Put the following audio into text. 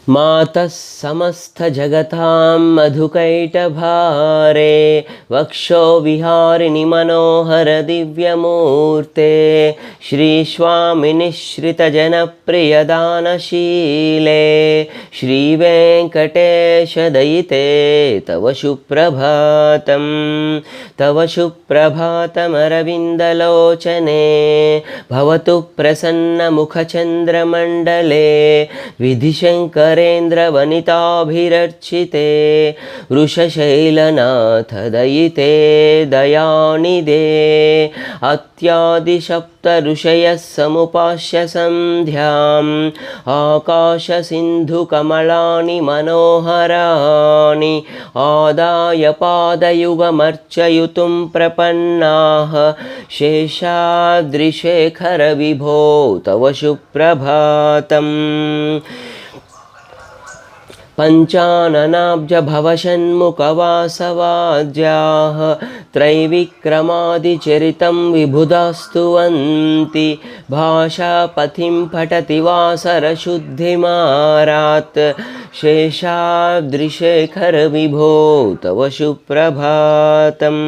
मातः समस्तजगतां मधुकैटभारे वक्षो विहारिणि मनोहर दिव्यमूर्ते श्रीस्वामिनिश्रितजनप्रियदानशीले श्रीवेङ्कटेशदयिते तव सुप्रभातं तव सुप्रभातमरविन्दलोचने भवतु प्रसन्नमुखचन्द्रमण्डले विधिशङ्करेन्द्रवनिताभिरर्चिते वृषशैलनाथ दयिते दयानिधे अत्यादिसप्तऋषयः समुपास्य सन्ध्याम् आकाशसिन्धुकमलानि मनोहराणि आदाय पादयुगमर्चयितुं प्रपन्नाः शेषाद्रिशेखर विभो तव सुप्रभातम् पञ्चाननाब्जभवषण्मुखवासवाद्याः त्रैविक्रमादिचरितं विबुधास्तुवन्ति भाषापथिं पठति वासरशुद्धिमारात् शेषाद्रिशेखर विभो तव सुप्रभातम्।